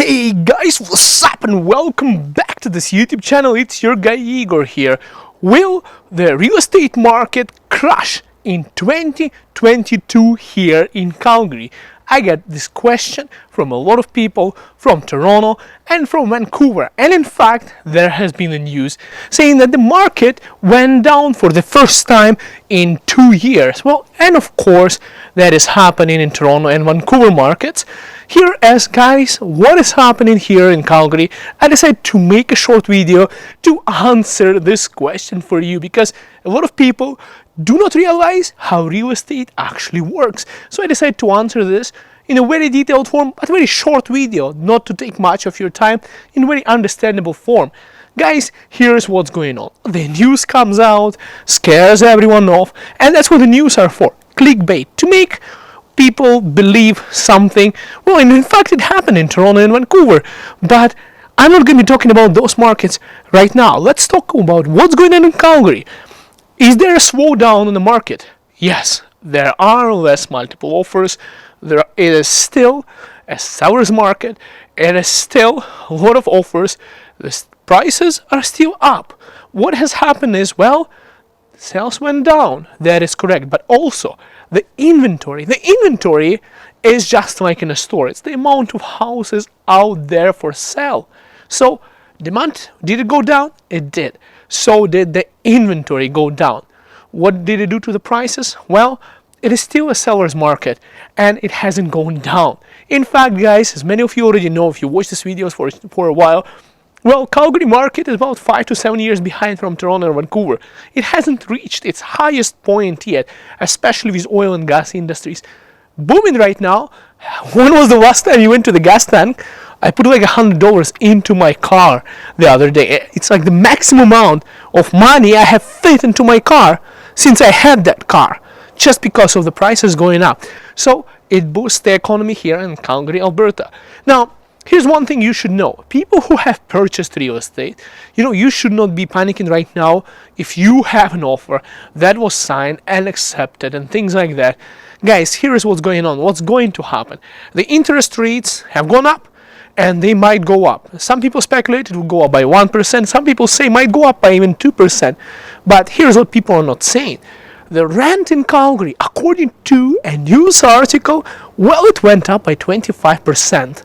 Hey guys, what's up and welcome back to this YouTube channel. It's your guy Igor here. Will the real estate market crash in 2022 here in Calgary? I get this question from a lot of people from Toronto and from Vancouver, and in fact there has been a news saying that the market went down for the first time in 2 years. Well, and of course that is happening in Toronto and Vancouver markets. Here, as guys, what is happening here in Calgary, I decided to make a short video to answer this question for you, because a lot of people do not realize how real estate actually works. So I decided to answer this in a very detailed form, but very short video, not to take much of your time, in a very understandable form. Guys, here's what's going on. The news comes out, scares everyone off, and that's what the news are for. Clickbait, to make people believe something. Well, and in fact it happened in Toronto and Vancouver, but I'm not going to be talking about those markets right now. Let's talk about what's going on in Calgary. Is there a slowdown in the market? Yes, there are less multiple offers. It is still a seller's market. It is still a lot of offers. The prices are still up. What has happened is, well, sales went down. That is correct. But also the inventory. The inventory is just like in a store. It's the amount of houses out there for sale. So demand, did it go down? It did. So did the inventory go down. What did it do to the prices? Well, it is still a seller's market and it hasn't gone down. In fact, guys, as many of you already know, if you watch these videos for a while, well, Calgary market is about 5 to 7 years behind from Toronto and Vancouver. It hasn't reached its highest point yet, especially with oil and gas industries booming right now. When was the last time you went to the gas tank? I put like $100 into my car the other day. It's like the maximum amount of money I have fit into my car since I had that car, just because of the prices going up. So it boosts the economy here in Calgary, Alberta. Now, here's one thing you should know. People who have purchased real estate, you should not be panicking right now if you have an offer that was signed and accepted and things like that. Guys, here is what's going on. What's going to happen? The interest rates have gone up and they might go up. Some people speculate it will go up by 1%. Some people say it might go up by even 2%. But here's what people are not saying. The rent in Calgary, according to a news article, well, it went up by 25%.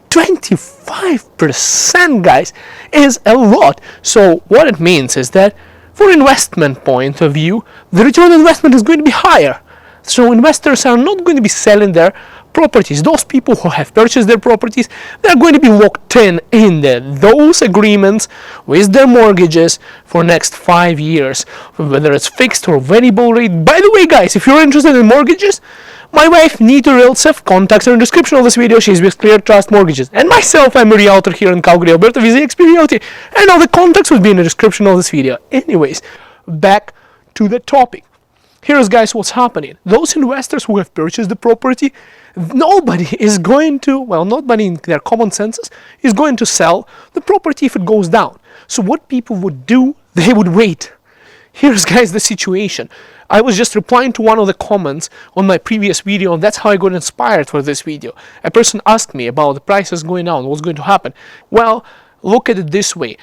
25%, guys, is a lot. So what it means is that for investment point of view, the return on investment is going to be higher. So investors are not going to be selling their properties. Those people who have purchased their properties, they're going to be locked in those agreements with their mortgages for next 5 years, whether it's fixed or variable rate. By the way, guys, if you're interested in mortgages, my wife, Nita Realtor, contacts her in the description of this video. She's with Clear Trust Mortgages. And myself, I'm a realtor here in Calgary, Alberta, with eXp Realty. And all the contacts will be in the description of this video. Anyways, back to the topic. Here's, guys, what's happening. Those investors who have purchased the property, nobody is going to, well, nobody in their common senses is going to sell the property if it goes down. So what people would do, they would wait. Here's, guys, the situation. I was just replying to one of the comments on my previous video, and that's how I got inspired for this video. A person asked me about the prices going down, what's going to happen. Well, look at it this way.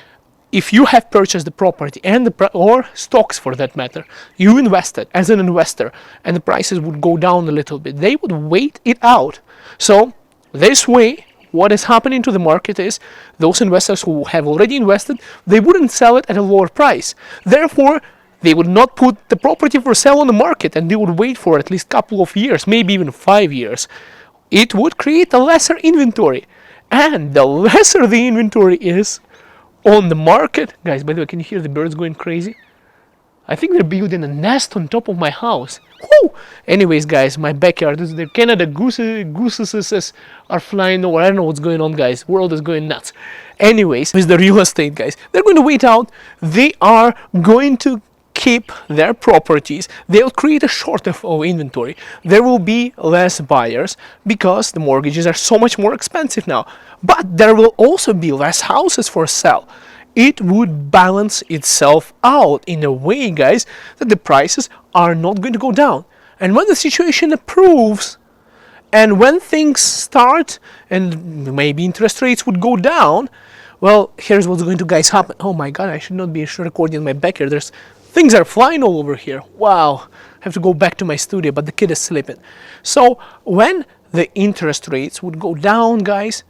If you have purchased the property and or stocks for that matter, you invested as an investor and the prices would go down a little bit, they would wait it out. So this way, what is happening to the market is those investors who have already invested, they wouldn't sell it at a lower price. Therefore, they would not put the property for sale on the market and they would wait for at least a couple of years, maybe even 5 years. It would create a lesser inventory. And the lesser the inventory is on the market, guys, by the way, can you hear the birds going crazy? I think they're building a nest on top of my house. Woo! Anyways, guys, my backyard, this is the Canada gooses are flying over. I don't know what's going on, guys. World is going nuts. Anyways, with the real estate, guys, they're going to wait out. They are going to keep their properties. They'll create a shortage of inventory. There will be less buyers because the mortgages are so much more expensive now. But there will also be less houses for sale. It would balance itself out in a way, guys, that the prices are not going to go down. And when the situation improves, And when things start and maybe interest rates would go down, well, here's what's going to guys happen. Oh my god, I should not be recording in my back here. There's things are flying all over here. Wow. I have to go back to my studio, but the kid is sleeping. So when the interest rates would go down, guys,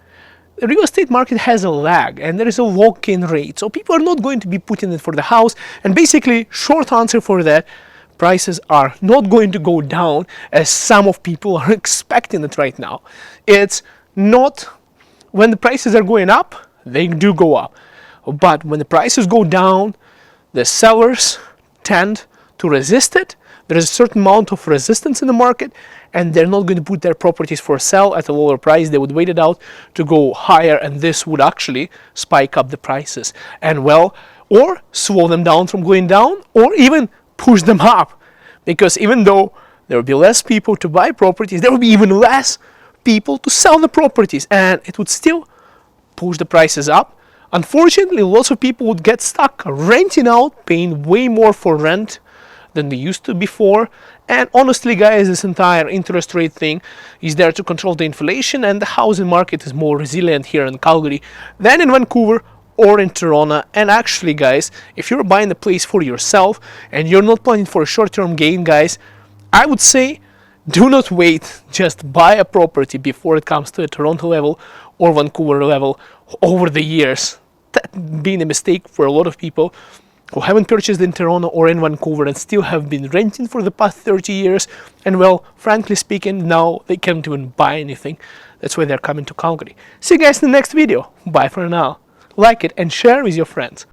the real estate market has a lag and there is a lock-in rate. So people are not going to be putting it for the house. And basically, short answer for that, prices are not going to go down as some of people are expecting it right now. It's not, when the prices are going up, they do go up. But when the prices go down, the sellers tend to resist it. There is a certain amount of resistance in the market, and they're not going to put their properties for sale at a lower price. They would wait it out to go higher, and this would actually spike up the prices. And well, or slow them down from going down, or even push them up. Because even though there will be less people to buy properties, there will be even less people to sell the properties, and it would still push the prices up. Unfortunately, lots of people would get stuck renting out, paying way more for rent than they used to before. And honestly, guys, this entire interest rate thing is there to control the inflation, and the housing market is more resilient here in Calgary than in Vancouver or in Toronto. And actually, guys, if you're buying a place for yourself and you're not planning for a short-term gain, guys, I would say do not wait. Just buy a property before it comes to a Toronto level or Vancouver level. Over the years, that being a mistake for a lot of people who haven't purchased in Toronto or in Vancouver and still have been renting for the past 30 years. And well, frankly speaking, now they can't even buy anything. That's why they're coming to Calgary. See you guys in the next video. Bye for now. Like it and share with your friends.